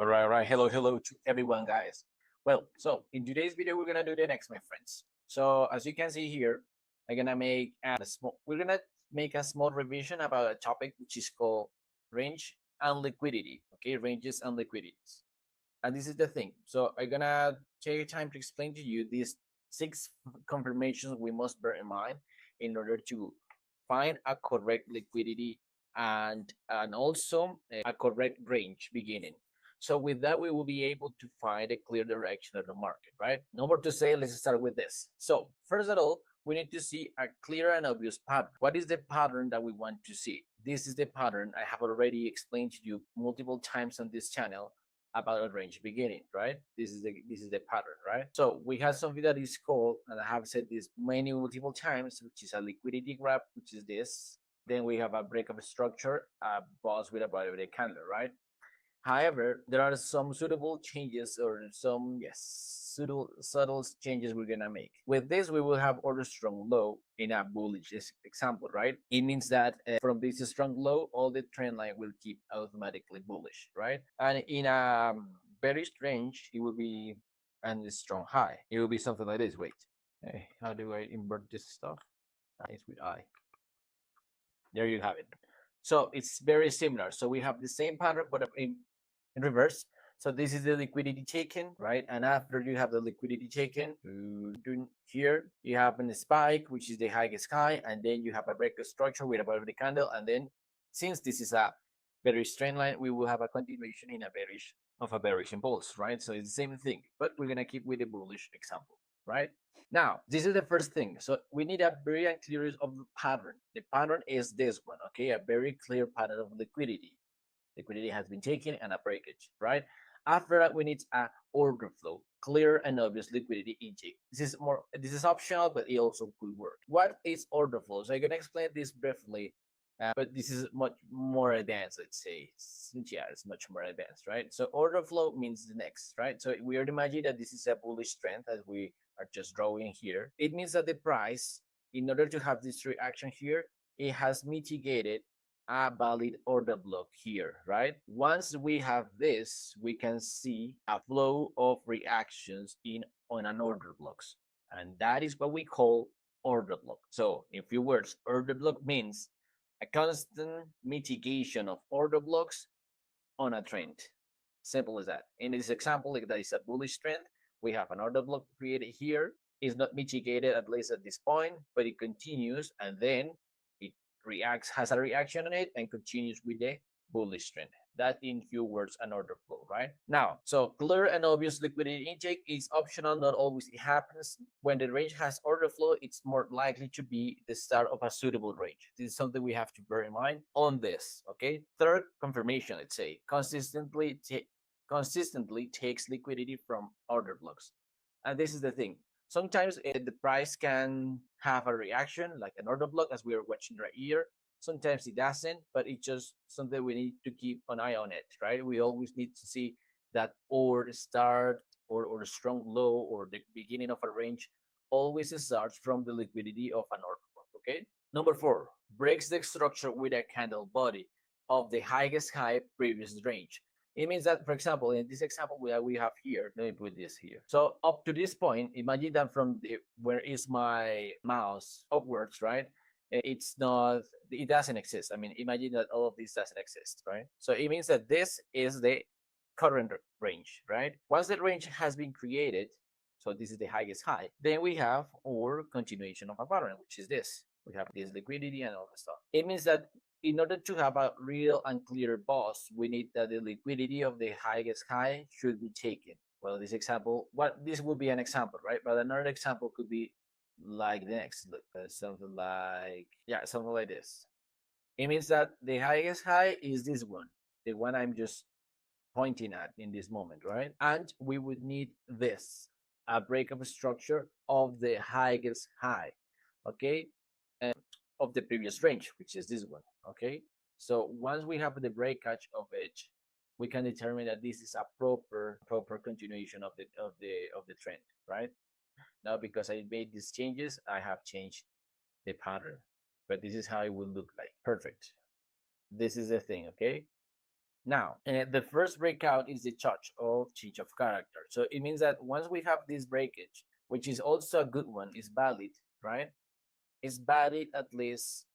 All right. Hello to everyone, guys. Well, so in today's video, we're gonna do the next, my friends. So as you can see here, I'm gonna make a small. We're gonna make a small revision about a topic which is called range and liquidity. Okay, ranges and liquidities. And this is the thing. So I'm gonna take time to explain to you these six confirmations we must bear in mind in order to find a correct liquidity and also a correct range beginning. So with that, we will be able to find a clear direction of the market, right? No more to say, let's start with this. So first of all, we need to see a clear and obvious pattern. What is the pattern that we want to see? This is the pattern I have already explained to you multiple times on this channel about a range beginning, right? This is the pattern, right? So we have something that is called, and I have said this many multiple times, which is a liquidity graph, which is this. Then we have a breakup structure, a boss with a body with a candle, right? However, there are some suitable changes or some, yes, subtle changes we're gonna make. With this, we will have order strong low in a bullish example, right? It means that from this strong low, all the trend line will keep automatically bullish, right? And in a bearish range, it will be and a strong high. It will be something like this. Wait, how do I invert this stuff? It's with I. There you have it. So it's very similar. So we have the same pattern, but in reverse. So this is the liquidity taken, right? And after you have the liquidity taken, here you have a spike, which is the highest high, and then you have a breakout structure with a bottom of the candle, and then since this is a bearish trend line, we will have a continuation in a bearish impulse, right? So it's the same thing, but we're gonna keep with the bullish example, right? Now, this is the first thing. So we need a very clear of the pattern. The pattern is this one, okay? A very clear pattern of liquidity. Liquidity has been taken and a breakage, right? After that, we need a order flow, clear and obvious liquidity intake. This is optional, but it also could work. What is order flow? So I'm gonna explain this briefly, but this is much more advanced, let's say. Yeah, it's much more advanced, right? So order flow means the next, right? So we are imagining that this is a bullish trend as we are just drawing here. It means that the price, in order to have this reaction here, it has mitigated a valid order block here, right? Once we have this, we can see a flow of reactions on an order blocks, and that is what we call order block. So in few words, order block means a constant mitigation of order blocks on a trend. Simple as that. In this example, like that is a bullish trend. We have an order block created here. It's not mitigated at least at this point, but it continues and then has a reaction on it and continues with the bullish trend. That in few words an order flow, right? Now, so clear and obvious liquidity intake is optional, not always it happens. When the range has order flow, it's more likely to be the start of a suitable range. This is something we have to bear in mind on this, okay? Third confirmation, let's say, consistently takes liquidity from order blocks. And this is the thing. Sometimes the price can have a reaction like an order block as we are watching right here. Sometimes it doesn't, but it's just something we need to keep an eye on it, right? We always need to see that or the start or the strong low or the beginning of a range always starts from the liquidity of an order block, okay? Number 4, breaks the structure with a candle body of the highest high previous range. It means that, for example, in this example we have here, let me put this here. So up to this point, imagine that from where is my mouse upwards, right? It doesn't exist. I mean, imagine that all of this doesn't exist, right? So it means that this is the current range, right? Once the range has been created, so this is the highest high, then we have our continuation of a pattern, which is this. We have this liquidity and all the stuff. It means that in order to have a real and clear boss, we need that the liquidity of the highest high should be taken. Well, this will be an example, right? But another example could be like the next, something like this. It means that the highest high is this one, the one I'm just pointing at in this moment, right? And we would need this, a breakup structure of the highest high, okay? Of the previous range, which is this one, okay? So once we have the breakage of it, we can determine that this is a proper continuation of the trend, right? Now, because I made these changes, I have changed the pattern, but this is how it will look like. Perfect. This is the thing, okay? Now, the first breakout is the touch of change of character. So it means that once we have this breakage, which is also a good one, is valid, right? It's valid at least,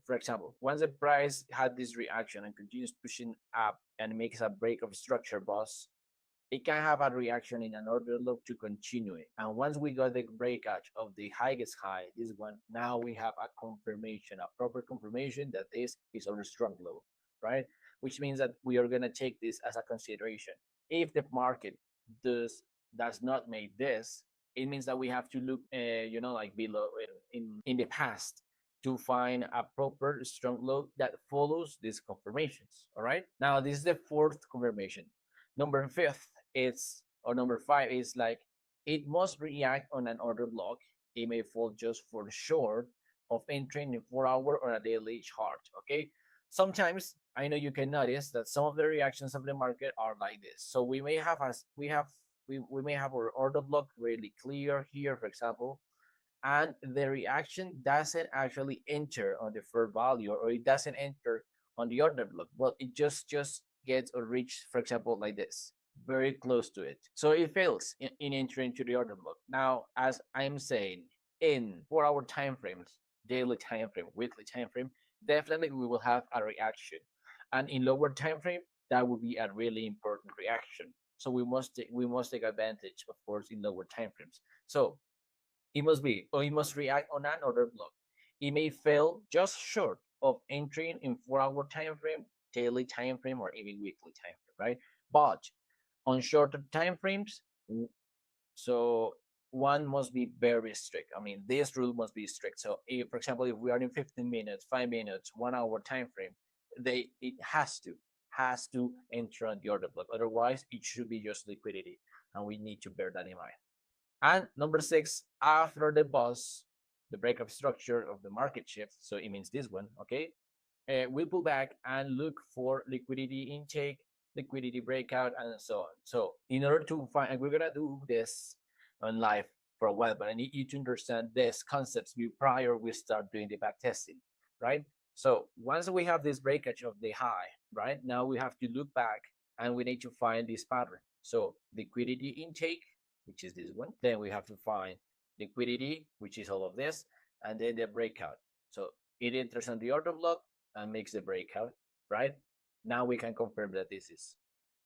for example, once the price had this reaction and continues pushing up and makes a break of structure boss, it can have a reaction in an order look to continue it. And once we got the breakout of the highest high, this one, now we have a confirmation, a proper confirmation that this is our strong low, right? Which means that we are gonna take this as a consideration. If the market does not make this, it means that we have to look, like below in the past to find a proper strong low that follows these confirmations. All right. Now this is the fourth confirmation. Number fifth is, or number five is like, it must react on an order block. It may fall just for short of entering in 4 hour or a daily chart. Okay. Sometimes I know you can notice that some of the reactions of the market are like this. So we may have as we may have our order block really clear here, for example, and the reaction doesn't actually enter on the fair value, or it doesn't enter on the order block, but it just gets or reach, for example, like this, very close to it. So it fails in entering to the order block. Now, as I'm saying, in 4 hour time frames, daily time frame, weekly time frame, definitely we will have a reaction. And in lower time frame, that will be a really important reaction. So we must take advantage, of course, in lower time frames. So it must be, or it must react on another block. It may fail just short of entering in 4 hour time frame, daily time frame, or even weekly time frame, right? But on shorter time frames, so one must be very strict. I mean, this rule must be strict. So, if, for example, if we are in 15 minutes, 5 minutes, 1 hour time frame, it has to enter on the order block. Otherwise, it should be just liquidity, and we need to bear that in mind. And number six, after the buzz, the breakup structure of the market shift, so it means this one, okay? We pull back and look for liquidity intake, liquidity breakout, and so on. So in order to find, and we're gonna do this on live for a while, but I need you to understand these concepts prior we start doing the back testing, right? So once we have this breakage of the high, right, now we have to look back and we need to find this pattern. So liquidity intake, which is this one. Then we have to find liquidity, which is all of this, and then the breakout. So it enters on the order block and makes the breakout, right? Now we can confirm that this is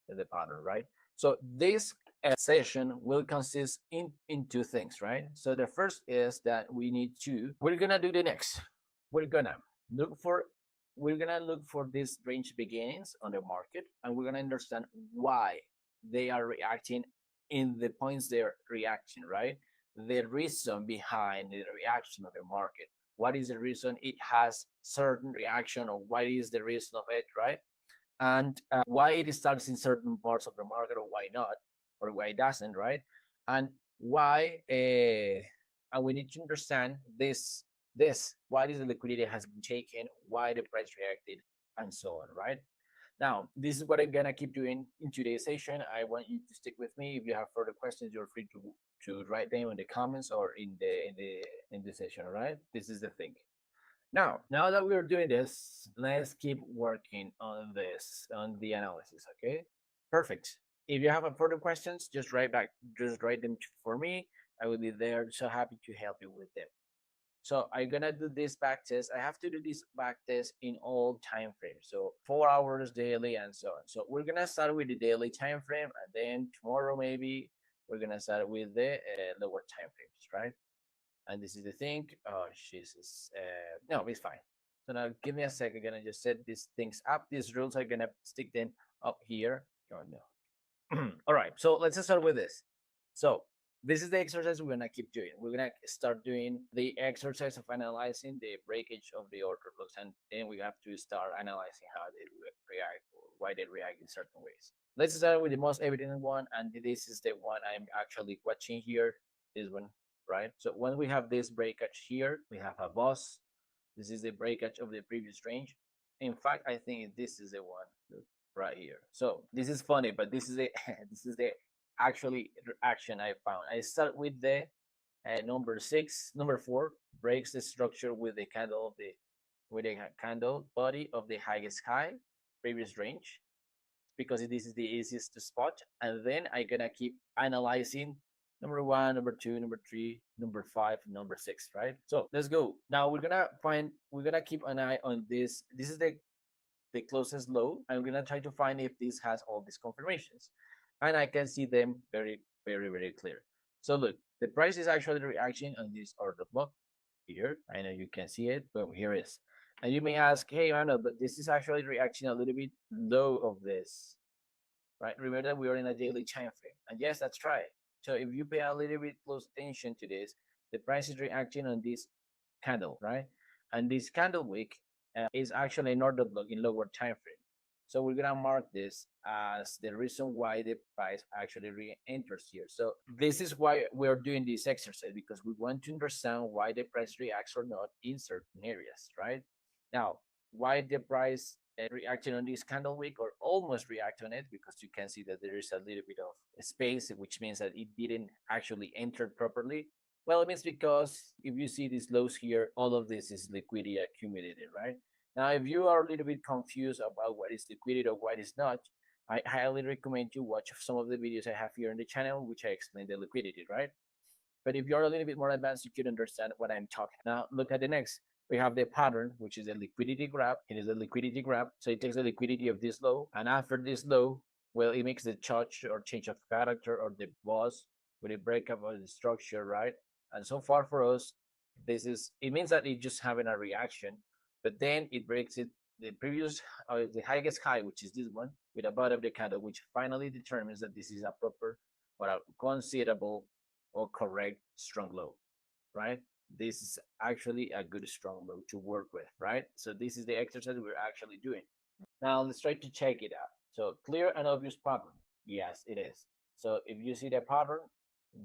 the pattern, right? So this session will consist in two things, right? So the first is that we're gonna do the next. We're gonna look for these range beginnings on the market, and we're gonna understand why they are reacting in the points they're reacting, right? The reason behind the reaction of the market. What is the reason it has certain reaction, or what is the reason of it, right? And why it starts in certain parts of the market, or why not, or why it doesn't, right? And why, and we need to understand this, why is the liquidity has been taken, why the price reacted, and so on, right? Now, this is what I'm gonna keep doing in today's session. I want you to stick with me. If you have further questions, you're free to write them in the comments or in the session. All right, this is the thing. Now that we're doing this, let's keep working on the analysis. Okay, perfect. If you have further questions, just write them for me. I will be there. So happy to help you with them. So I'm gonna do this back test. I have to do this back test in all time frames. So 4 hours daily and so on. So we're gonna start with the daily time frame, and then tomorrow maybe we're gonna start with the lower time frames, right? And this is the thing. Oh Jesus, no, it's fine. So now give me a second. I'm gonna just set these things up. These rules are gonna stick them up here. Oh no. All right. So let's start with this. So this is the exercise we're gonna keep doing. We're gonna start doing the exercise of analyzing the breakage of the order blocks, and then we have to start analyzing how they react, or why they react in certain ways. Let's start with the most evident one, and this is the one I'm actually watching here. This one, right? So when we have this breakage here, we have a boss. This is the breakage of the previous range. In fact, I think this is the one right here. So this is funny, but this is the this is the actually action I found. I start with the number 6, number 4 breaks the structure with the candle body of the highest high previous range. because this is the easiest to spot. And then I'm gonna keep analyzing number one, number two, number three, number five, number six, right? So let's go. Now we're gonna keep an eye on this. This is the closest low. I'm gonna try to find if this has all these confirmations. And I can see them very clear. So look, the price is actually reacting on this order block here. I know you can see it, but here is. And you may ask, hey, I know, but this is actually reacting a little bit low of this, right? Remember that we are in a daily time frame. And yes, that's right. So if you pay a little bit close attention to this, the price is reacting on this candle, right? And this candle wick is actually an order block in lower time frame. So we're gonna mark this as the reason why the price actually re-enters here. So this is why we're doing this exercise, because we want to understand why the price reacts or not in certain areas, right? Now, why the price reacting on this candle wick or almost react on it, because you can see that there is a little bit of space, which means that it didn't actually enter properly. Well, it means because if you see these lows here, all of this is liquidity accumulated, right? Now, if you are a little bit confused about what is liquidity or what is not, I highly recommend you watch some of the videos I have here on the channel, which I explain the liquidity, right? But if you're a little bit more advanced, you could understand what I'm talking. Now, look at the next. We have the pattern, which is a liquidity grab. It is a liquidity grab. So it takes the liquidity of this low. And after this low, well, it makes the touch or change of character or the boss with a breakup of the structure, right? And so far for us, it means that it's just having a reaction, but then it breaks it, the previous, the highest high, which is this one, with a bottom of the candle, which finally determines that this is a proper or a considerable or correct strong low, right? This is actually a good strong low to work with, right? So this is the exercise we're actually doing. Now let's try to check it out. So clear and obvious pattern. Yes, it is. So if you see the pattern,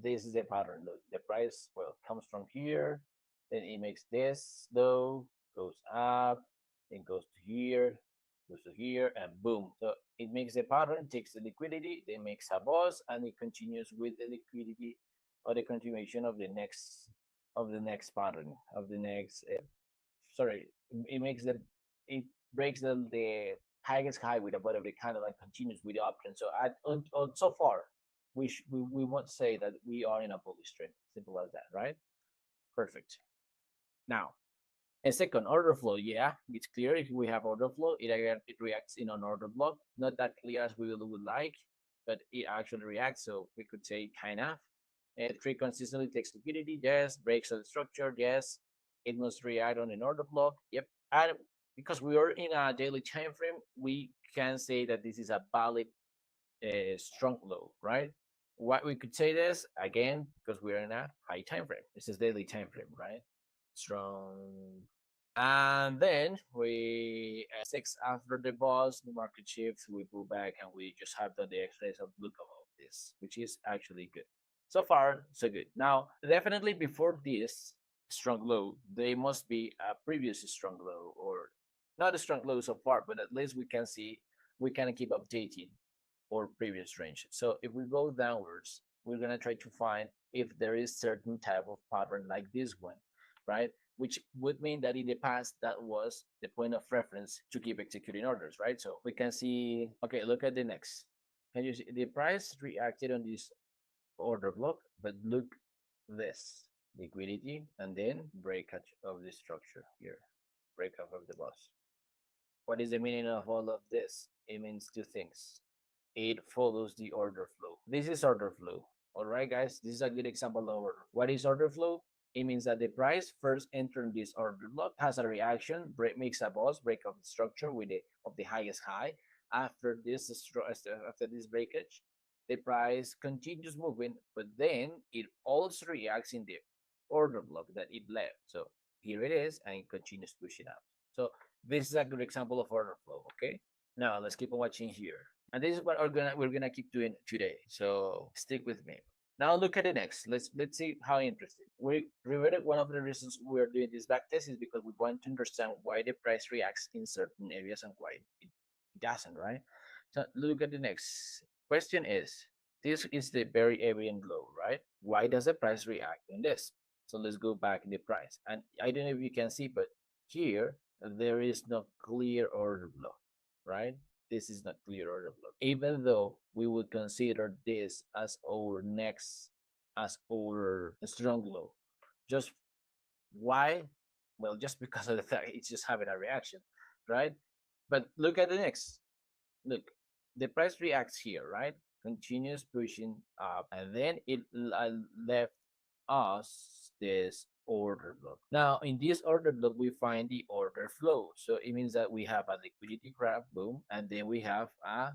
this is the pattern. Look, the price, well, comes from here, then it makes this low, goes up, then goes to here, and boom. So it makes the pattern, takes the liquidity, then makes a boss, and it continues with the liquidity or the continuation of the next pattern of the next. Sorry, it makes it breaks the highest high with the bottom of the candle and continues with the uptrend. So so far, we won't say that we are in a bullish trend. Simple as that, right? Perfect. Now, a second, order flow. Yeah, it's clear if we have order flow, it reacts in an order block. Not that clear as we would like, but it actually reacts. So we could say kind of. Trade consistently takes liquidity. Yes. Breaks the structure. Yes. It must react on an order block. Yep. And because we are in a daily time frame, we can say that this is a valid strong low, right? What we could say this again, because we're in a high time frame. This is daily time frame, right? Strong. And then we six after the boss, the market shifts, we pull back and we just have done the exercise of look of this, which is actually good. So far, so good. Now, definitely before this strong low, there must be a previous strong low, or not a strong low so far, but at least we can keep updating our previous range. So if we go downwards, we're gonna try to find if there is certain type of pattern like this one, right? Which would mean that in the past that was the point of reference to keep executing orders, right? So we can see, okay, look at the next. Can you see the price reacted on this order block, but look this liquidity and then breakout of the structure here, breakout of the boss. What is the meaning of all of this? It means two things. It follows the order flow. This is order flow. All right, guys, this is a good example of order. What is order flow? It means that the price first entering this order block has a reaction, makes a boss, break of the structure with the highest high. After this breakage, the price continues moving, but then it also reacts in the order block that it left. So here it is, and it continues pushing up. So this is a good example of order flow. Okay, now let's keep on watching here, and this is what we're gonna keep doing today. So stick with me. Now look at the next. Let's see how interesting. We remember one of the reasons we're doing this backtest is because we want to understand why the price reacts in certain areas and why it doesn't, right? So look at the next. Question is, this is the very evident low, right? Why does the price react in this? So let's go back in the price. And I don't know if you can see, but here there is no clear order block, right? this is not clear order block. Even though we would consider this as our next, as our strong low. Just why? Well, just because of the fact it's just having a reaction, right? But look at the next. Look, the price reacts here, right? Continues pushing up, and then it left us this order block. Now, in this order block, we find the order flow. So it means that we have a liquidity grab, boom, and then we have a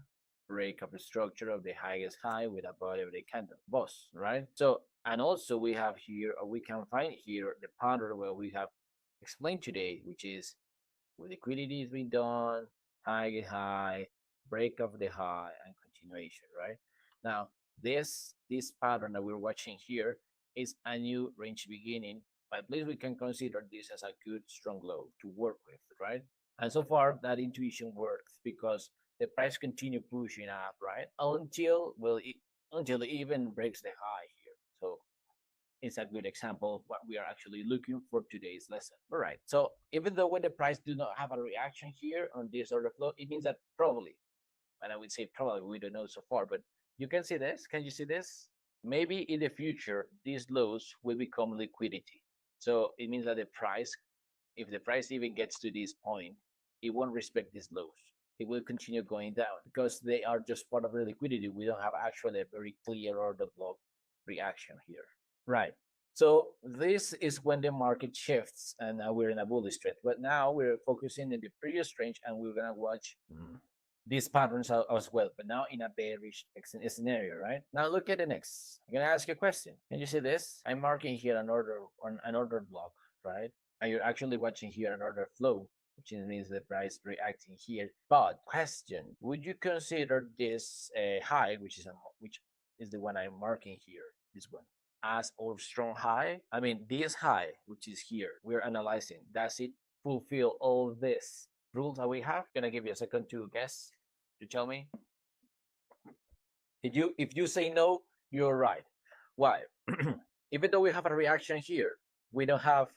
break of the structure of the highest high with a body of the candle, boss, right? So, and also we have here, or we can find here, the pattern where we have explained today, which is with liquidity is being done, high get high, break of the high, and continuation, right? Now, this pattern that we're watching here is a new range beginning, but at least we can consider this as a good strong low to work with, right? And so far that intuition works because the price continue pushing up, right? Until it even breaks the high here. So it's a good example of what we are actually looking for today's lesson. All right. So even though when the price do not have a reaction here on this order flow, it means that probably, and I would say probably, we don't know so far, but you can see this. Can you see this? Maybe in the future, these lows will become liquidity. So it means that the price, if the price even gets to this point, it won't respect these lows. It will continue going down because they are just part of the liquidity. We don't have actually a very clear order block reaction here. Right. So this is when the market shifts and now we're in a bullish trend. But now we're focusing in the previous range and we're gonna watch these patterns as well, but now in a bearish scenario, right? Now look at the next. I'm gonna ask you a question. Can you see this? I'm marking here an order on an order block, right? And you're actually watching here an order flow, which means the price reacting here. But question: would you consider this high, which is the one I'm marking here, this one, as our strong high? I mean, this high, which is here, we're analyzing. Does it fulfill all this rules that we have? Gonna give you a second to guess, to tell me. If you say no, you're right. Why? Even though we have a reaction here, we don't have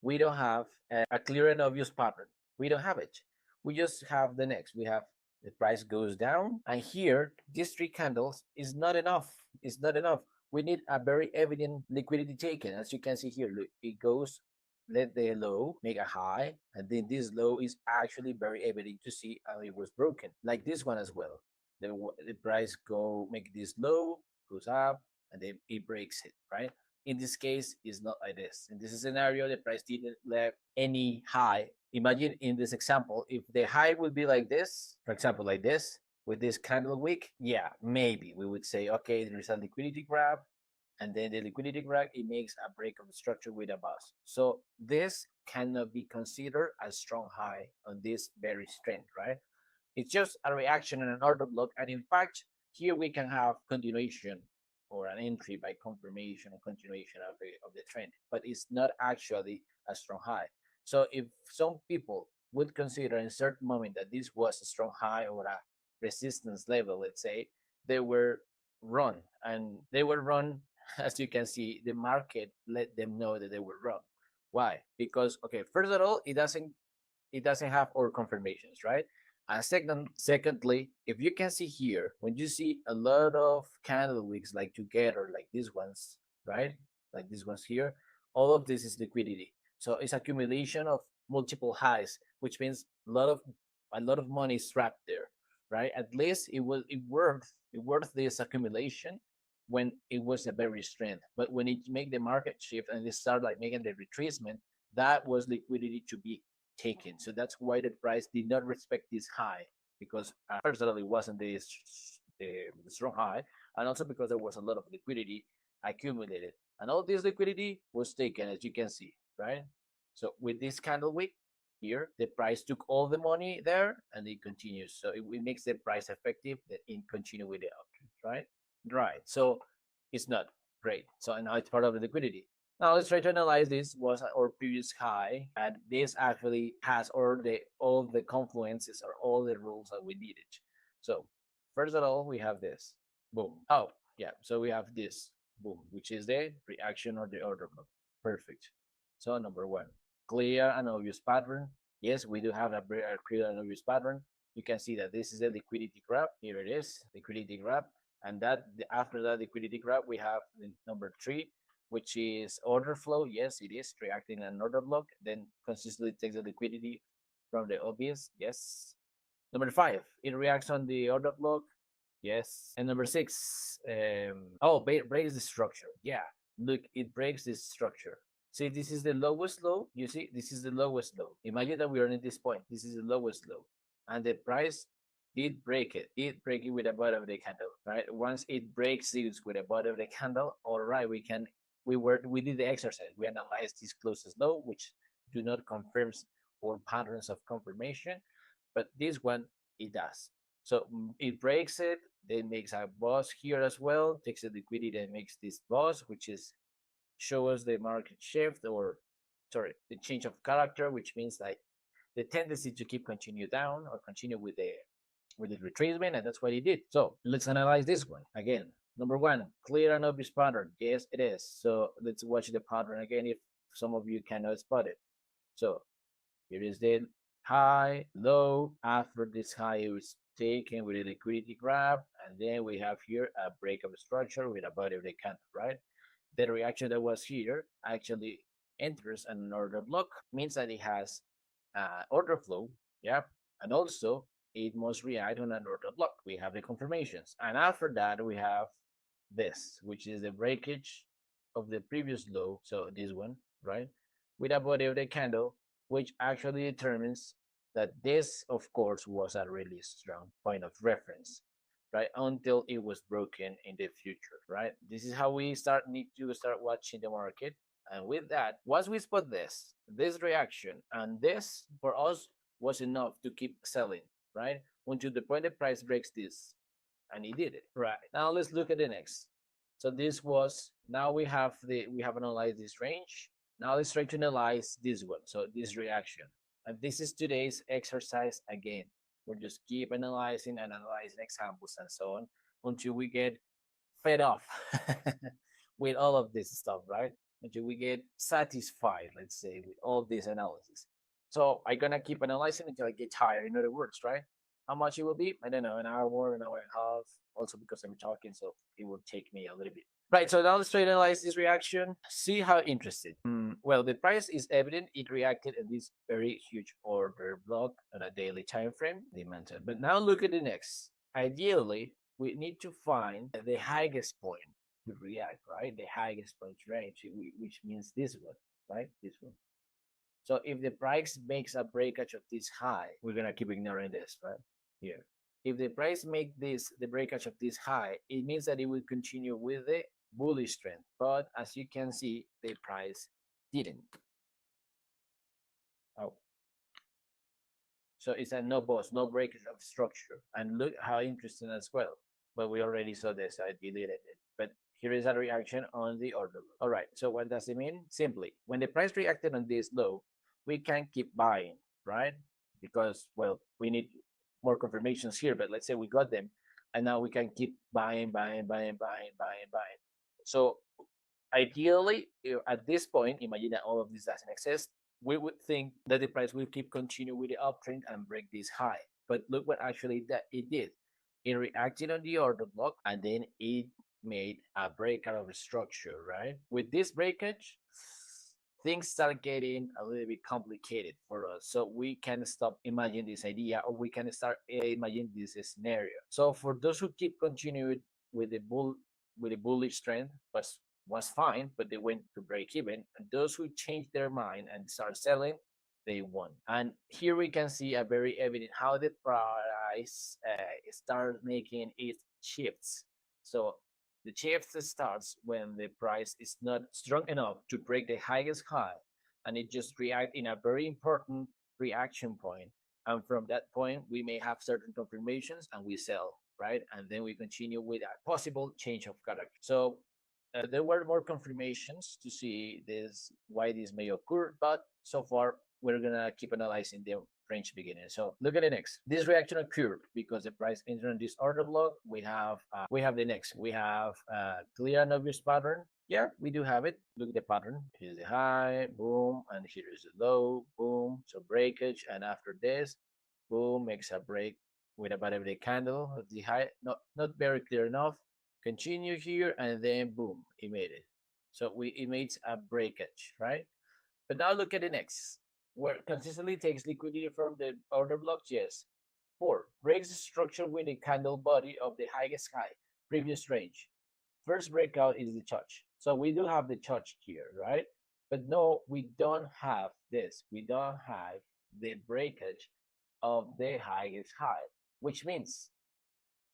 a clear and obvious pattern. We don't have it. We just have the next. We have the price goes down, and here these three candles is not enough. It's not enough. We need a very evident liquidity taken. As you can see here, look, it goes, let the low make a high, and then this low is actually very evident to see how it was broken, like this one as well. The price go make this low, goes up, and then it breaks it, right? In this case, it's not like this. In this scenario, the price didn't left any high. Imagine in this example, if the high would be like this, for example, like this, with this candle wick, yeah, maybe we would say, okay, there is a liquidity grab, and then the liquidity grab, it makes a break of the structure with a bust. So this cannot be considered a strong high on this very strength, right? It's just a reaction and an order block, and in fact, here we can have continuation or an entry by confirmation or continuation of the trend, but it's not actually a strong high. So if some people would consider in a certain moment that this was a strong high or a resistance level, let's say, they were wrong. And they were wrong, as you can see, the market let them know that they were wrong. Why? Because, okay, first of all, it doesn't have all confirmations, right? Secondly, if you can see here, when you see a lot of candle wicks like together, like these ones, right? Like these ones here, all of this is liquidity. So it's accumulation of multiple highs, which means a lot of money is trapped there, right? At least it worth this accumulation when it was a very strength. But when it make the market shift and it start like making the retracement, that was liquidity to be taken. So that's why the price did not respect this high, because first of all, it wasn't the strong high, and also because there was a lot of liquidity accumulated, and all this liquidity was taken, as you can see, right? So with this candle wick here, the price took all the money there, and it continues. So it makes the price effective that it continue with the uptrend, right? Right. So it's not great. So now it's part of the liquidity. Now let's try to analyze this. Was our previous high, and this actually has all the confluences or all the rules that we needed. So first of all, we have this. Boom. Oh, yeah. So we have this. Boom, which is the reaction or the order block. Perfect. So number one, clear and obvious pattern. Yes, we do have a clear and obvious pattern. you can see that this is a liquidity graph. Here it is, liquidity graph. And that after that liquidity graph, we have the number 3, which is order flow. Yes, it is reacting an order block, then consistently takes the liquidity from the obvious. Yes. Number 5, it reacts on the order block. Yes. And number 6, breaks the structure. Yeah, look, it breaks this structure. See, this is the lowest low. You see, this is the lowest low. Imagine that we are at this point. This is the lowest low. And the price did break it. It break it with the bottom of the candle, right? Once it breaks this with the bottom of the candle, all right, we did the exercise. We analyzed this closest low, which do not confirms or patterns of confirmation, but this one it does. So it breaks it, then makes a boss here as well, takes the liquidity and makes this boss, which is show us the market shift, or sorry, the change of character, which means like the tendency to keep continue down or continue with the retracement, and that's what he did. So let's analyze this one again. Number 1, clear and obvious pattern. Yes, it is. So let's watch the pattern again if some of you cannot spot it. So here is the high, low. After this high, it was taken with a liquidity grab, and then we have here a break of structure with a body of the candle, right? The reaction that was here actually enters an order block, means that it has order flow, yeah, and also it must react on an order block. We have the confirmations, and after that we have this, which is the breakage of the previous low, so this one, right, with a body of the candle, which actually determines that this, of course, was a really strong point of reference, right, until it was broken in the future, right? This is how we need to start watching the market. And with that, once we spot this reaction, and this for us was enough to keep selling, right, until the point the price breaks this, and it did it. Right, now let's look at the next. So this was, now we have analyzed this range. Now let's try to analyze this one, so this reaction. And this is today's exercise again. We'll just keep analyzing and analyzing examples and so on until we get fed off with all of this stuff, right? Until we get satisfied, let's say, with all this analysis. So I'm gonna keep analyzing until I get tired, in other words, right? How much it will be? I don't know, an hour, an hour and a half. Also because I'm talking, so it will take me a little bit. Right, so now let's try to analyze this reaction. See how interesting. Well, the price is evident. It reacted in this very huge order block on a daily time frame, demand. But now look at the next. Ideally, we need to find the highest point to react, right? The highest point range, which means this one, right? This one. So if the price makes a breakage of this high, we're gonna keep ignoring this, right? Here. If the price make the breakage of this high, it means that it will continue with the bullish trend. But as you can see, the price didn't. Oh. So it's a no boss, no breakage of structure. And look how interesting as well. But we already saw this, so I deleted it. But here is a reaction on the order. All right, so what does it mean? Simply, when the price reacted on this low, we can keep buying, right? Because, well, we need more confirmations here, but let's say we got them, and now we can keep buying. So ideally, at this point, imagine that all of this doesn't exist, we would think that the price will keep continue with the uptrend and break this high. But look what actually that it did. It reacted on the order block, and then it made a breakout of a structure, right? With this breakage, things start getting a little bit complicated for us. So we can stop imagining this idea, or we can start imagining this scenario. So for those who keep continuing with the bullish trend, was fine, but they went to break even. And those who change their mind and start selling, they won. And here we can see a very evident how the price starts making its shifts. So the shift starts when the price is not strong enough to break the highest high, and it just reacts in a very important reaction point. And from that point, we may have certain confirmations and we sell, right? And then we continue with a possible change of character. So there were more confirmations to see this, why this may occur, but so far we're gonna keep analyzing the range beginning. So look at the next. This reaction occurred because the price entered this order block. We have the next. We have clear and obvious pattern. Yeah, we do have it. Look at the pattern. Here's the high, boom, and here is the low, boom. So breakage, and after this, Boom, makes a break with a bottom of the candle of the high, not very clear enough. Continue here, and then boom, it made it. So it makes a breakage, right? But now look at the next, where consistently takes liquidity from the order blocks. Yes. 4. Breaks the structure with the candle body of the highest high, previous range. First breakout is the touch. So we do have the touch here, right? But no, we don't have this. We don't have the breakage of the highest high, which means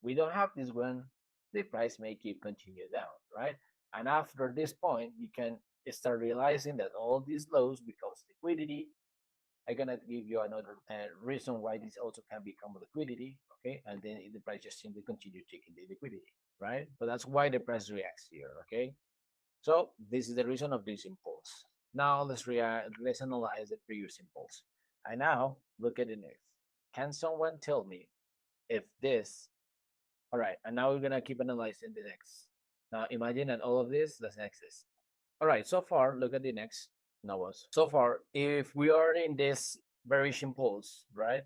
we don't have this one. The price may keep continue down, right? And after this point, you can start realizing that all these lows because liquidity. I'm gonna give you another reason why this also can become liquidity, okay? And then the price just simply continue taking the liquidity, right? So that's why the price reacts here, okay? So this is the reason of this impulse. Now let's analyze the previous impulse. And now look at the next. Can someone tell me if this? All right, and now we're gonna keep analyzing the next. Now imagine that all of this doesn't exist. All right, so far look at the next. So far, if we are in this bearish impulse, right,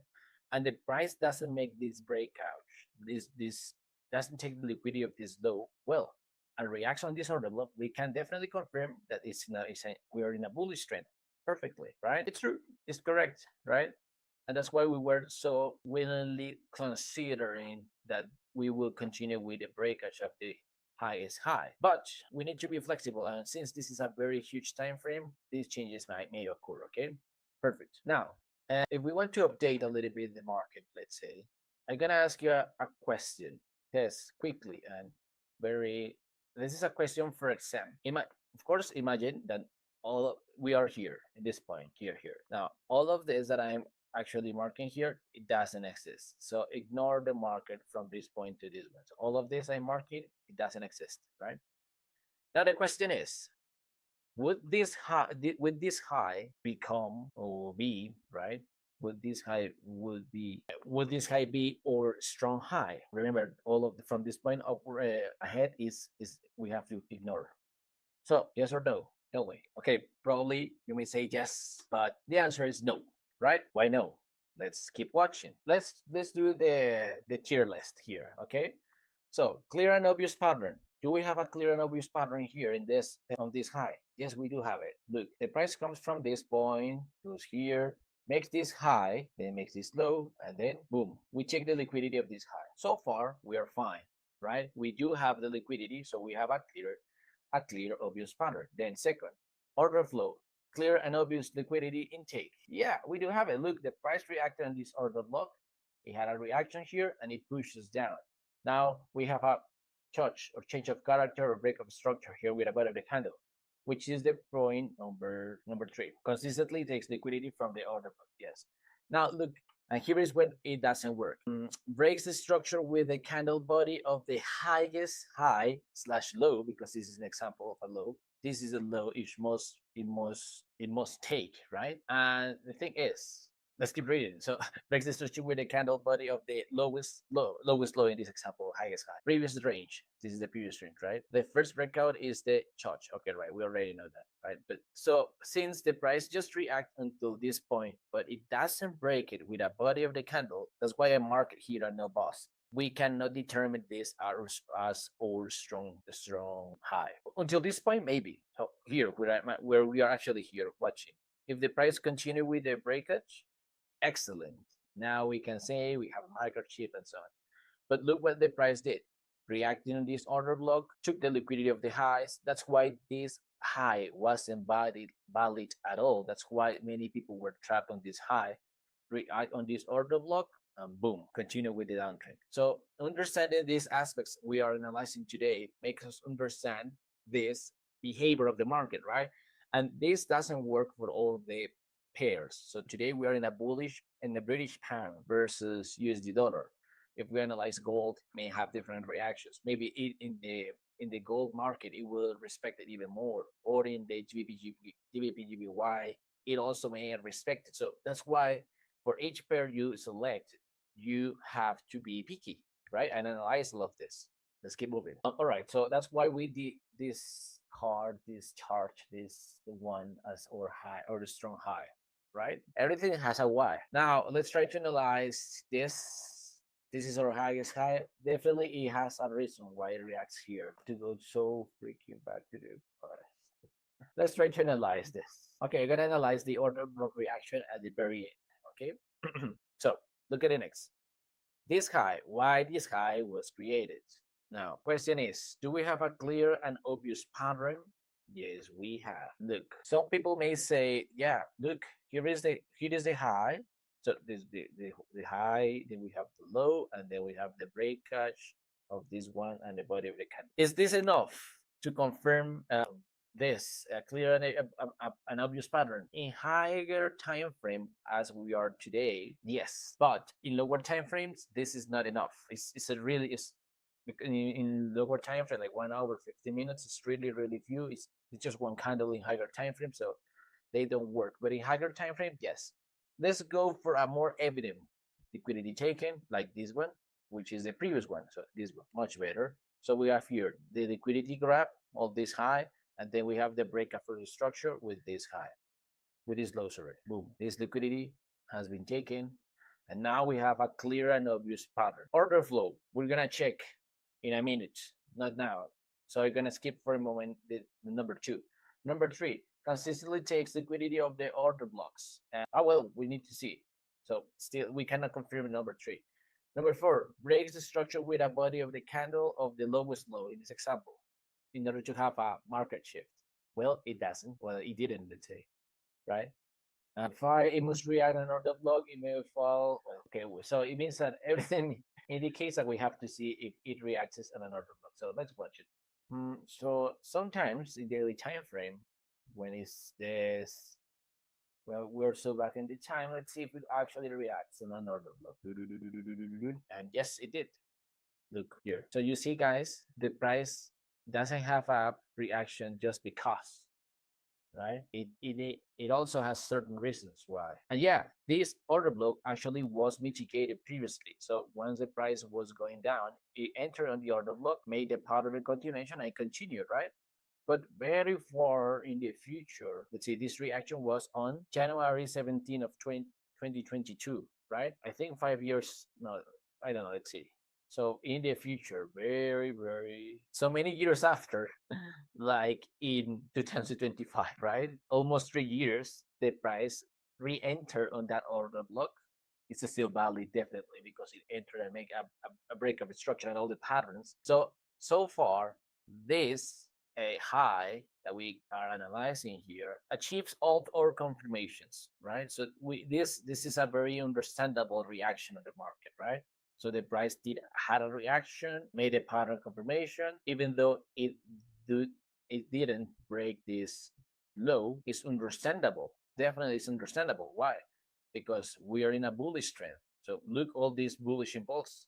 and the price doesn't make this breakout, this doesn't take the liquidity of this low, well, a reaction on this order block, we can definitely confirm that we are in a bullish trend perfectly, right? It's true, it's correct, right? And that's why we were so willingly considering that we will continue with the breakage of the high is high. But we need to be flexible, and since this is a very huge time frame, these changes may occur. Okay, perfect. Now, if we want to update a little bit the market, let's say, I'm gonna ask you a question. Yes, quickly and very. This is a question for exam. Of course, imagine that we are here in this point here. Now, all of this that I'm actually marking here, it doesn't exist. So ignore the market from this point to this one. So all of this I'm marking, it doesn't exist, right? Now the question is, would this high become or be, right? Would this high be or strong high? Remember, all of from this point up ahead is we have to ignore. So yes or no? No way. Okay, probably you may say yes, but the answer is no, right? Why no? Let's keep watching. Let's do the tier list here, okay? So clear and obvious pattern. Do we have a clear and obvious pattern here in this on this high? Yes, we do have it. Look, the price comes from this point, goes here, makes this high, then makes this low, and then boom, we check the liquidity of this high. So far, we are fine, right? We do have the liquidity, so we have a clear, obvious pattern. Then second, order flow, clear and obvious liquidity intake. Yeah, we do have it. Look, the price reacted on this order block. It had a reaction here and it pushes down. Now we have a touch or change of character or break of structure here with a bottom of the candle, which is the point number 3. Consistently takes liquidity from the order block. Yes. Now look, and here is when it doesn't work. Breaks the structure with the candle body of the highest high slash low, because this is an example of a low. This is a low it must take, right? And the thing is, let's keep reading. So breaks the structure with the candle body of the lowest low in this example, highest high. Previous range. This is the previous range, right? The first breakout is the touch. Okay, right. We already know that, right? But so since the price just reacts until this point, but it doesn't break it with a body of the candle, that's why I mark it here and no boss. We cannot determine this as our strong high until this point, maybe. So here, where we are actually here watching, if the price continue with the breakage, excellent. Now we can say we have a microchip and so on. But look what the price did. Reacting on this order block, took the liquidity of the highs. That's why this high wasn't valid at all. That's why many people were trapped on this high. React on this order block, and boom, continue with the downtrend. So understanding these aspects we are analyzing today makes us understand this behavior of the market, right? And this doesn't work for all the pairs. So today we are in the British pound versus USD dollar. If we analyze gold, it may have different reactions. Maybe in the gold market, it will respect it even more, or in the GBP it also may respect it. So that's why for each pair you select, you have to be picky, right? And analyze all of this. Let's keep moving. All right, so that's why we did this chart, this the one as or high or the strong high. right? Everything has a why. Now let's try to analyze this. This is our highest high. Definitely it has a reason why it reacts here. To go so freaking back to the past. Let's try to analyze this. Okay, I'm gonna analyze the order block reaction at the very end. Okay, so look at the next. This high, why this high was created. Now, question is, do we have a clear and obvious pattern? Yes, we have. Look, some people may say, yeah, look, here is the high. So this the high, then we have the low, and then we have the breakage of this one and the body of the candle. Is this enough to confirm this clear and an obvious pattern in higher time frame as we are today? Yes, but in lower time frames, this is not enough. It's a really is in lower time frame, like 1 hour 50 minutes, it's really few. It's just one candle in higher time frame, so they don't work. But in higher time frame, yes. Let's go for a more evident liquidity taken, like this one, which is the previous one. So this one much better. So we have here the liquidity grab of this high, and then we have the break after the structure with this high, with this low, sorry. Boom. This liquidity has been taken, and now we have a clear and obvious pattern. Order flow, we're gonna check in a minute, not now. So I'm gonna skip for a moment the number 2. Number 3, consistently takes liquidity of the order blocks. And well, we need to see. So still we cannot confirm number 3. Number 4, breaks the structure with a body of the candle of the lowest low in this example, in order to have a market shift. Well, it doesn't. Well, it didn't, let's say, right? And 5, it must react on order block, it may fall. Okay, so it means that everything indicates that we have to see if it reacts on an order block. So let's watch it. So sometimes in daily time frame, when it's this, well, we're so back in the time. Let's see if it actually reacts on an order block. And yes, it did. Look here. So you see, guys, the price doesn't have a reaction just because, right? It also has certain reasons why. And yeah, this order block actually was mitigated previously. So once the price was going down, it entered on the order block, made a part of a continuation, and continued, right? But very far in the future, let's see, this reaction was on January 17 of 2022, right? I think 5 years, no, I don't know, let's see. So in the future, very, so many years after, like in 2025, right? Almost 3 years, the price re-enter on that order block. It's still valid, definitely, because it entered and make a break of structure and all the patterns. So far, this a high that we are analyzing here achieves all our confirmations, right? So this is a very understandable reaction of the market, right? So the price had a reaction, made a pattern confirmation, even though it didn't break this low. It's understandable. Definitely, it's understandable. Why? Because we are in a bullish trend. So look all these bullish impulse,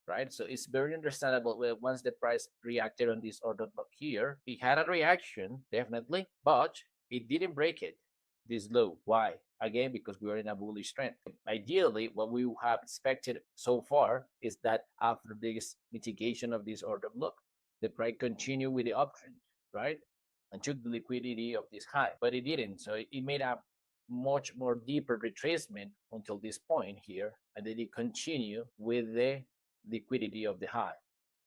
right? So it's very understandable once the price reacted on this order block here, it had a reaction, definitely, but it didn't break it this low. Why? Again, because we are in a bullish trend. Ideally, what we have expected so far is that after this mitigation of this order block, the price continue with the uptrend, right? And took the liquidity of this high, but it didn't. So it made a much more deeper retracement until this point here, and then it continue with the liquidity of the high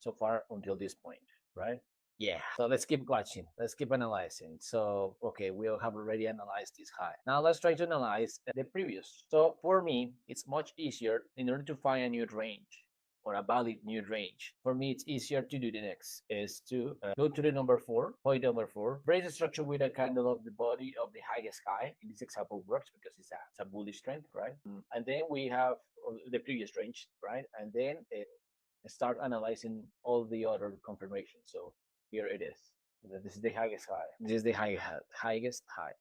so far until this point, right? Yeah, so let's keep watching, let's keep analyzing. So okay, we have already analyzed this high. Now let's try to analyze the previous. So for me, it's much easier in order to find a new range or a valid new range. For me, it's easier to do the next is to go to the number 4, point number 4, break the structure with a candle of the body of the highest high. In this example works because it's a bullish trend, right? And then we have the previous range, right? And then start analyzing all the other confirmations. So here it is. This is the highest high. This is the highest high.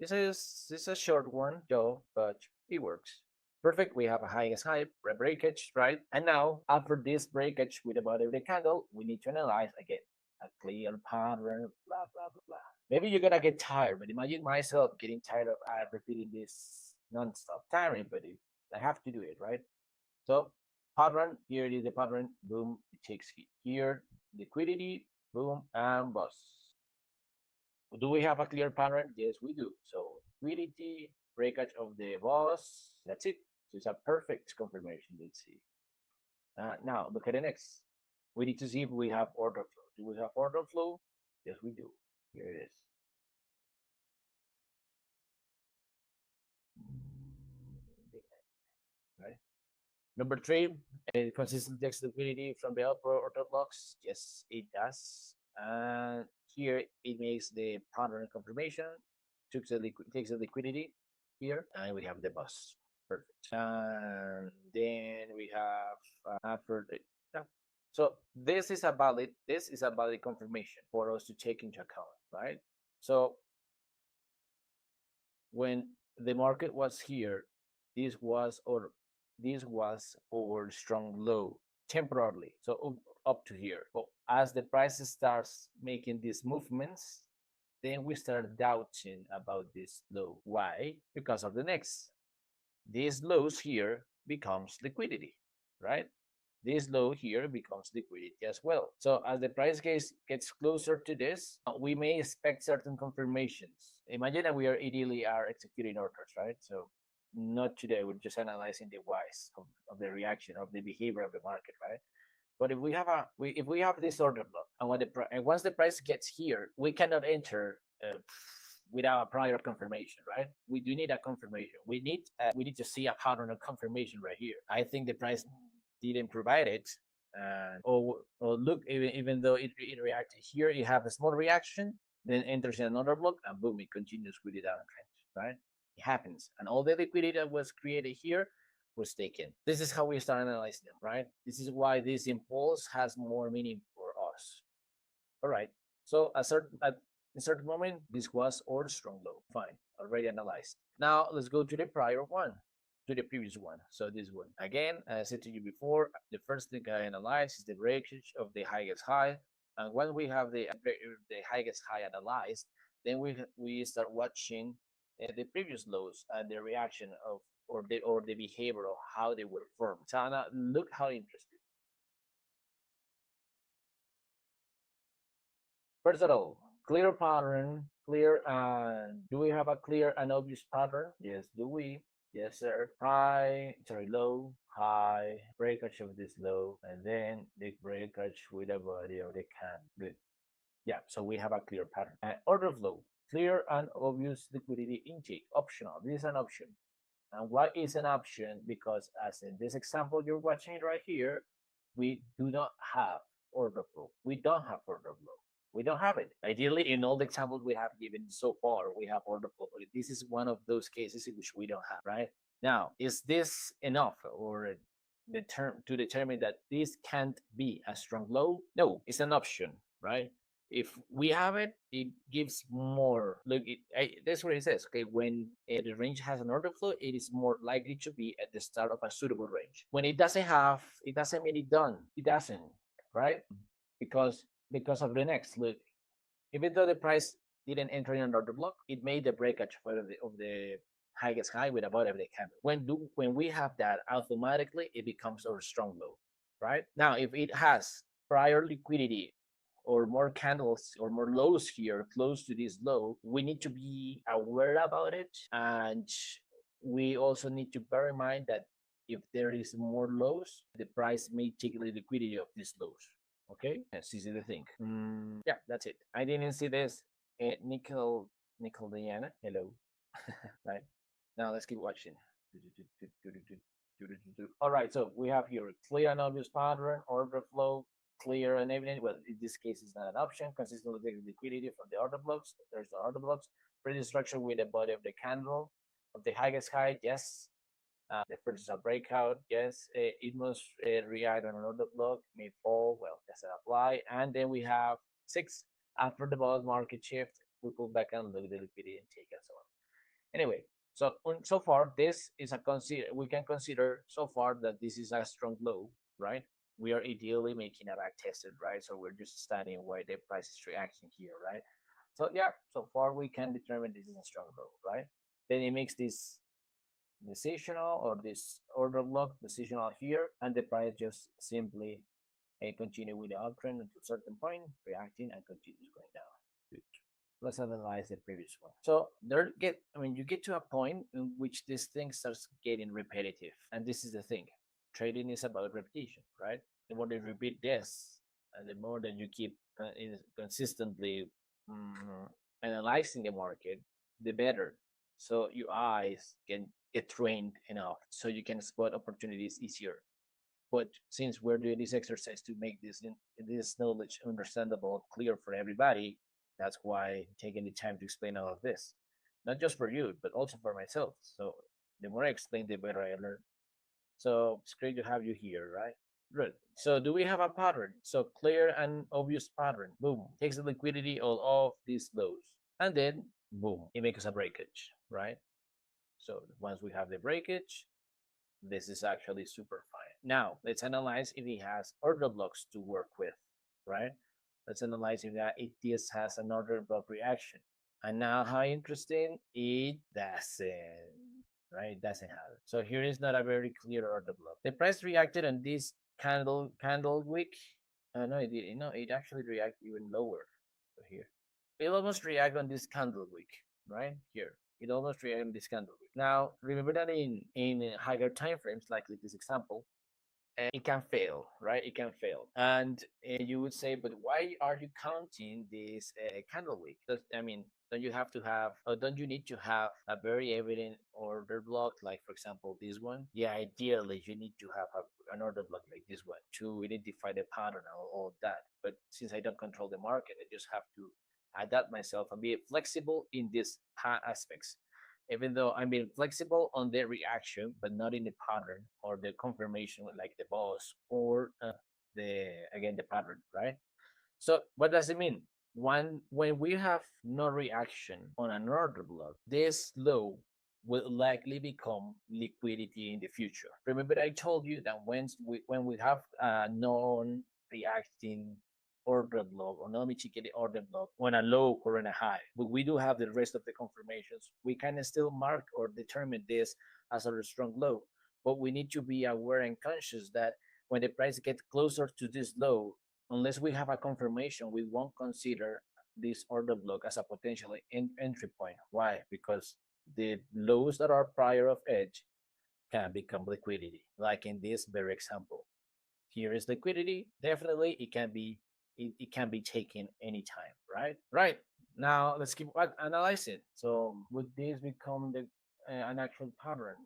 This is a short one, though, but it works. Perfect. We have a highest high breakage, right? And now, after this breakage with the body of the candle, we need to analyze again a clear pattern, blah, blah, blah, blah. Maybe you're gonna get tired, but imagine myself getting tired of repeating this non-stop tiring, but I have to do it, right? So, pattern, here it is the pattern, boom, it takes here, liquidity, boom, and bust. Do we have a clear pattern? Yes, we do. So liquidity, breakage of the boss. That's it. So it's a perfect confirmation. Let's see. Now look at the next. We need to see if we have order flow. Do we have order flow? Yes, we do. Here it is. Right. Number three, consistent text liquidity from the upper order blocks. Yes, it does. And here it makes the pattern confirmation. Takes the liquidity here, and we have the bus. Perfect. And then we have after the yeah. So this is a valid confirmation for us to take into account, right? So when the market was here, this was or this was our strong low temporarily. So up to here. But as the price starts making these movements, then we start doubting about this low. Why? Because of the next. These lows here becomes liquidity, right? This low here becomes liquidity as well. So as the price gets closer to this, we may expect certain confirmations. Imagine that we are ideally are executing orders, right? So not today, we're just analyzing the whys of the reaction of the behavior of the market, right? But if we have this order block, and once the price gets here, we cannot enter without a prior confirmation, right? We do need a confirmation. We need to see a pattern of confirmation right here. I think the price didn't provide it, or look, even though it reacted here, you have a small reaction, then enters in another block, and boom, it continues with the downtrend, right? It happens, and all the liquidity that was created here was taken. This is how we start analyzing them, right? This is why this impulse has more meaning for us. All right. So at a certain moment, this was our strong low. Fine, already analyzed. Now let's go to the prior one, to the previous one. So this one. Again, as I said to you before, the first thing I analyze is the breakage of the highest high. And when we have the highest high analyzed, then we start watching the previous lows and the reaction of or the behavior of how they were formed. So now look how interesting. First of all, clear pattern, clear and do we have a clear and obvious pattern? Yes, do we? Yes, sir. High, sorry, low, high, breakage of this low, and then the breakage with the body of the can. Good. Yeah, so we have a clear pattern. Order flow, clear and obvious liquidity intake, optional. This is an option. And what is an option? Because as in this example you're watching right here, we do not have order flow. We don't have order flow. We don't have it. Ideally, in all the examples we have given so far, we have order flow. This is one of those cases in which we don't have, right? Now, is this enough or to determine that this can't be a strong low? No, it's an option, right? If we have it, it gives more. Look, that's what it says. Okay, when the range has an order flow, it is more likely to be at the start of a suitable range. When it doesn't have, it doesn't mean it done. It doesn't, right? Because of the next. Look, even though the price didn't enter in an order block, it made the breakage of the highest high with a bottom of the candle. When we have that, automatically it becomes our strong low, right? Now, if it has prior liquidity or more candles or more lows here close to this low, we need to be aware about it. And we also need to bear in mind that if there is more lows, the price may take the liquidity of these lows. Okay, this is the thing. Yeah, that's it. I didn't see this. Nickel Diana. Hello. Right. Now let's keep watching. All right, so we have here clear and obvious pattern, order flow, clear and evident. Well, in this case, it's not an option. Consistently taking liquidity from the order blocks. There's the order blocks. Pretty structure with the body of the candle of the highest high. Yes. The first is a breakout. Yes. It must react on another block. May fall. Well, doesn't apply. And then we have 6 after the ball market shift. We pull back and look at the liquidity and take and so on. Anyway, so far this is we can consider so far that this is a strong low, right? We are ideally making a back tested, right? So we're just studying why the price is reacting here, right? So yeah, so far we can determine this is a strong low, right? Then it makes this decisional or this order block decisional here, and the price just simply continue with the uptrend until a certain point, reacting and continues going down. Good. let's analyze the previous one. So you get to a point in which this thing starts getting repetitive, and this is the thing. Trading is about repetition, right? The more you repeat this, and the more that you keep consistently analyzing the market, the better. So your eyes can get trained enough so you can spot opportunities easier. But since we're doing this exercise to make this knowledge understandable, clear for everybody, that's why I'm taking the time to explain all of this, not just for you, but also for myself. So the more I explain, the better I learn. So it's great to have you here, right? Good. So do we have a pattern? So clear and obvious pattern. Boom. Takes the liquidity all of these lows. And then boom, it makes a breakage, right? So once we have the breakage, this is actually super fine. Now let's analyze if it has order blocks to work with, right? Let's analyze if this has an order block reaction. And now how interesting, it doesn't, right? It doesn't have it. So here is not a very clear order block. The price reacted on this candle wick. No, it didn't. No, it actually reacted even lower. So here, it almost react on this candle wick, right here. It almost react on this candle wick. Now remember that in higher time frames, like this example, it can fail, right? It can fail. And you would say, but why are you counting this candle wick? Don't you have to have, or don't you need to have a very evident order block, like for example this one? Yeah, ideally you need to have an order block like this one to identify the pattern and all that. But since I don't control the market, I just have to adapt myself and be flexible in these aspects, even though I'm being flexible on the reaction, but not in the pattern or the confirmation, like the boss or the pattern, right? So what does it mean? When we have no reaction on an order block, this low will likely become liquidity in the future. Remember, I told you that when we have a non-reacting order block or non-mitigated order block on a low or on a high, but we do have the rest of the confirmations, we can still mark or determine this as a strong low. But we need to be aware and conscious that when the price gets closer to this low, unless we have a confirmation, we won't consider this order block as a potential entry point. Why? Because the lows that are prior of edge can become liquidity, like in this very example. Here is liquidity. Definitely, it can be taken anytime, right? Right. Now let's keep analyzing. So would this become an actual pattern?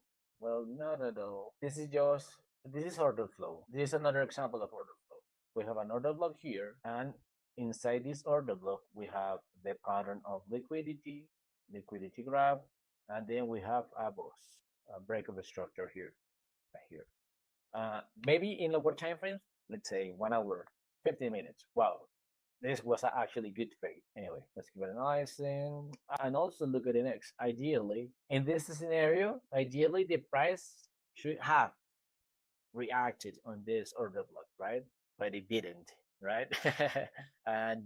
Well, not at all. This is order flow. This is another example of order flow. We have an order block here, and inside this order block we have the pattern of liquidity, liquidity grab, and then we have a boss, a break of a structure here, right here. Maybe in lower time frames, let's say 1 hour, 15 minutes. Wow, this was actually good trade. Anyway, let's keep analyzing and also look at the next. Ideally, in this scenario, ideally the price should have reacted on this order block, right? But it didn't, right? And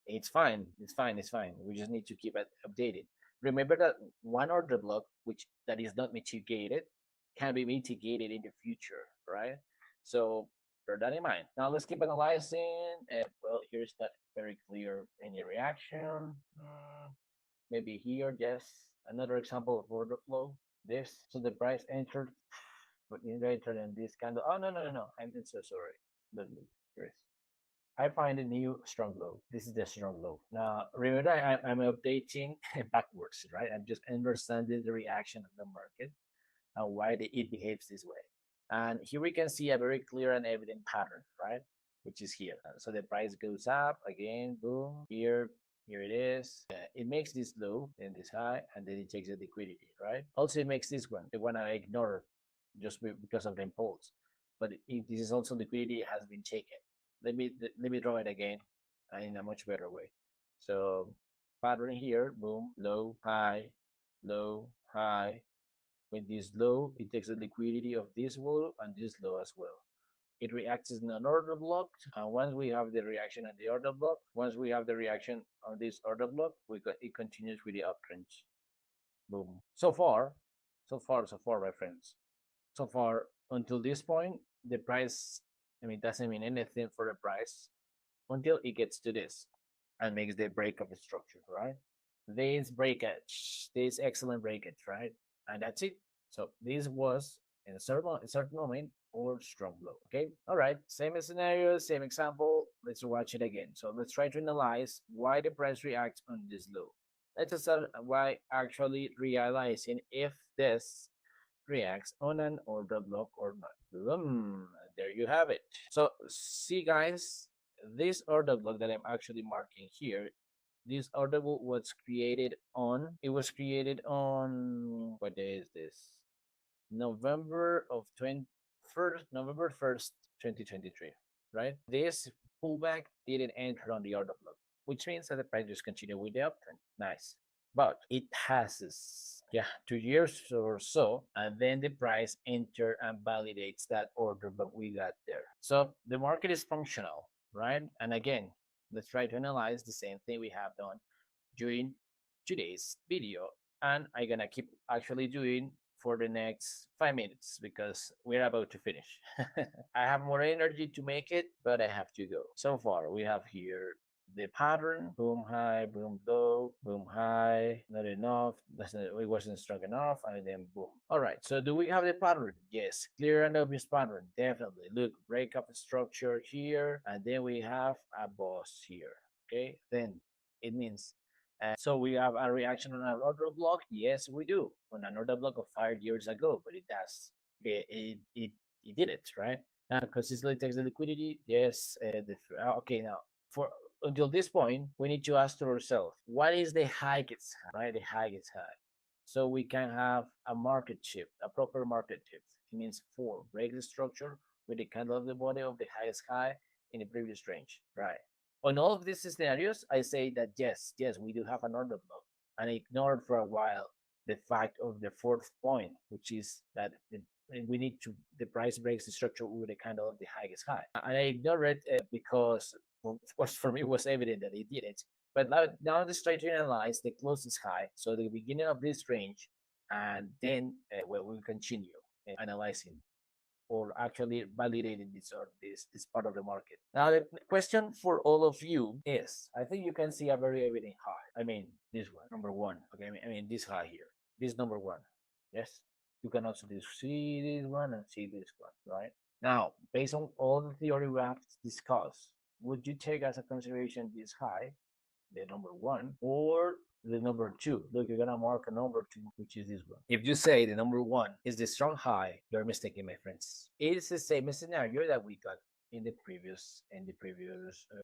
it's fine. It's fine. It's fine. We just need to keep it updated. Remember that one order block, which that is not mitigated, can be mitigated in the future, right? So bear that in mind. Now let's keep analyzing. Well, here's not very clear any reaction. Maybe here, yes. Another example of order flow. This. So the price entered, but entered in this candle. Oh no! I'm so sorry. Look, here is. I find a new strong low. This is the strong low. Now, remember, I'm updating backwards, right? I'm just understanding the reaction of the market and why it behaves this way. And here we can see a very clear and evident pattern, right? Which is here. So the price goes up again, boom, here it is. It makes this low and this high, and then it takes the liquidity, right? Also, it makes this one, the one I ignore just because of the impulse. But this is also liquidity has been taken. Let me draw it again in a much better way. So pattern here, boom, low, high, low, high. When this low, it takes the liquidity of this low and this low as well. It reacts in an order block, and once we have the reaction on the order block, once we have the reaction on this order block, it continues with the uptrend. Boom. So far, my friends. So far, until this point, the price, doesn't mean anything for the price until it gets to this and makes the break of the structure, right? this breakage, this excellent breakage, right? And that's it. So this was in a certain moment or strong blow. Okay. All right. Same scenario, same example. Let's watch it again. So let's try to analyze why the price reacts on this low. Let's start by actually realizing if this reacts on an order block or not. There you have it. So see guys, this order block that I'm actually marking here, this order book was created on, it was created on, what day is this? November of 21st, 2023, right? This pullback didn't enter on the order block, which means that the price just continued with the uptrend. Nice. But it passes, yeah, 2 years or so, and then the price enter and validates that order block we got there. So the market is functional, right? And again, let's try to analyze the same thing we have done during today's video, and I'm gonna keep actually doing for the next 5 minutes because we're about to finish. I have more energy to make it, but I have to go. So far we have here the pattern: boom high, boom low, boom high, not enough, it wasn't strong enough, and then boom. All right, so do we have the pattern? Yes, clear and obvious pattern, definitely. Look, break up structure here, and then we have a boss here. Okay, then it means so we have a reaction on an order block. Yes, we do on an order block of 5 years ago, but it does. It did it right. Consistently takes the liquidity. Yes. Okay. Now for until this point, we need to ask to ourselves, what is the highest high? Right, the highest high. So we can have a market shift, a proper market shift. It means four, break the structure with the candle of the body of the highest high in the previous range. Right. On all of these scenarios, I say that yes, we do have an order block, and I ignored for a while the fact of the fourth point, which is that we need to the price breaks the structure with a candle of the highest high, and I ignored it because, well, of course, for me it was evident that it didn't. But now let's try to analyze the closest high, so the beginning of this range, and then we'll continue analyzing or actually validating this or this part of the market. Now the question for all of you is, I think you can see a very evident high. I mean this one, number one. Okay, I mean this high here, this number one. Yes, you can also see this one and see this one, right? Now, based on all the theory we have discussed, would you take as a consideration this high, the number one, or the number two? Look, you're gonna mark a number two, which is this one. If you say the number one is the strong high, you're mistaken, my friends. It is the same scenario that we got in the previous.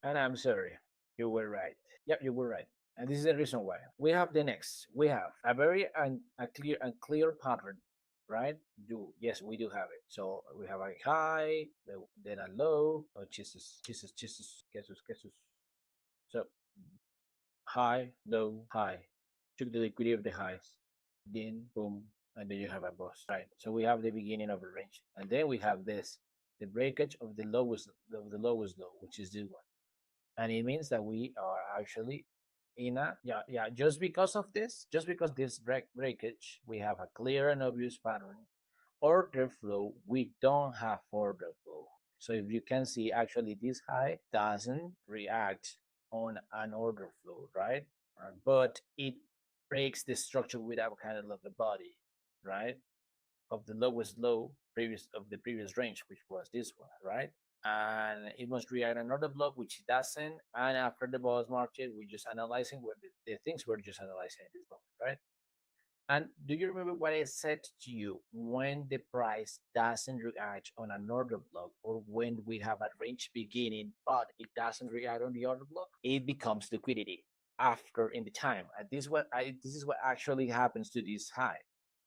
And I'm sorry, you were right. Yep, you were right. And this is the reason why. We have the next. We have a very clear pattern, right? Yes, we do have it. So we have a high, then a low. Oh, Jesus, Jesus. So high, low, high. Took the liquidity of the highs, then boom, and then you have a bust, right? So we have the beginning of a range, and then we have this, the breakage of the lowest low, which is this one, and it means that we are actually in a just because of this, just because this breakage, we have a clear and obvious pattern. Order flow, we don't have order flow. So if you can see, actually this high doesn't react on an order flow, right? But it breaks the structure without candle of the body, right? Of the lowest low of the previous range, which was this one, right? And it must react another block, which it doesn't. And after the boss market, we're just analyzing what the things we're just analyzing at this moment, right? And do you remember what I said to you when the price doesn't react on an order block, or when we have a range beginning but it doesn't react on the order block? It becomes liquidity after in the time. And this is what actually happens to this high.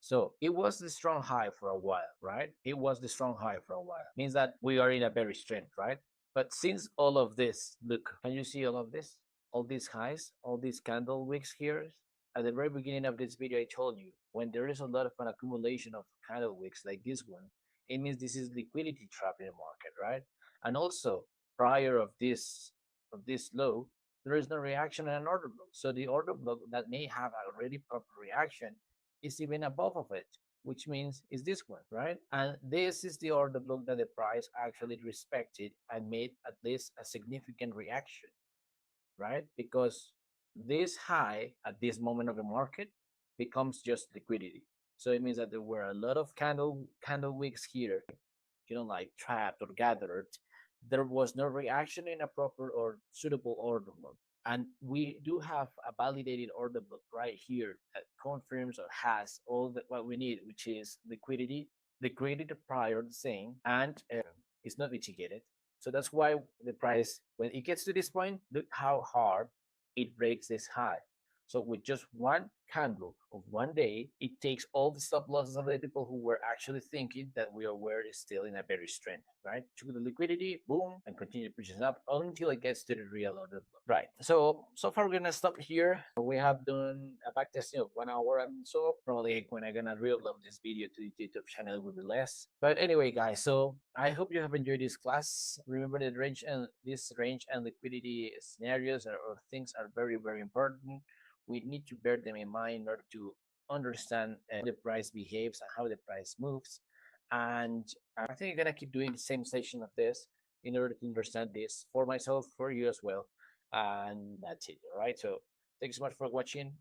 So it was the strong high for a while, right? It was the strong high for a while. Means that we are in a very strength, right? But since all of this, look, can you see all of this? All these highs, all these candle wicks here, at the very beginning of this video, I told you when there is a lot of an accumulation of candle wicks like this one, it means this is liquidity trap in the market, right? And also prior of this low, there is no reaction in an order block. So the order block that may have already proper reaction is even above of it, which means is this one, right? And this is the order block that the price actually respected and made at least a significant reaction, right? Because this high at this moment of the market becomes just liquidity. So it means that there were a lot of candle wicks here, like trapped or gathered. There was no reaction in a proper or suitable order book. And we do have a validated order book right here that confirms or has all that what we need, which is liquidity, liquidity prior to saying, and it's not mitigated. So that's why the price, when it gets to this point, look how hard it breaks this high. So with just one candle of one day, it takes all the stop losses of the people who were actually thinking that were still in a very strength, right? Took the liquidity, boom, and continue pushing up until it gets to the real order. Right. So far we're gonna stop here. We have done a back testing of 1 hour, and so probably when I'm gonna re-upload this video to the YouTube channel will be less. But anyway, guys, so I hope you have enjoyed this class. Remember that range and liquidity scenarios or things are very, very important. We need to bear them in mind in order to understand how the price behaves and how the price moves. And I think I'm gonna keep doing the same session of this in order to understand this for myself, for you as well. And that's it. All right. So thanks so much for watching.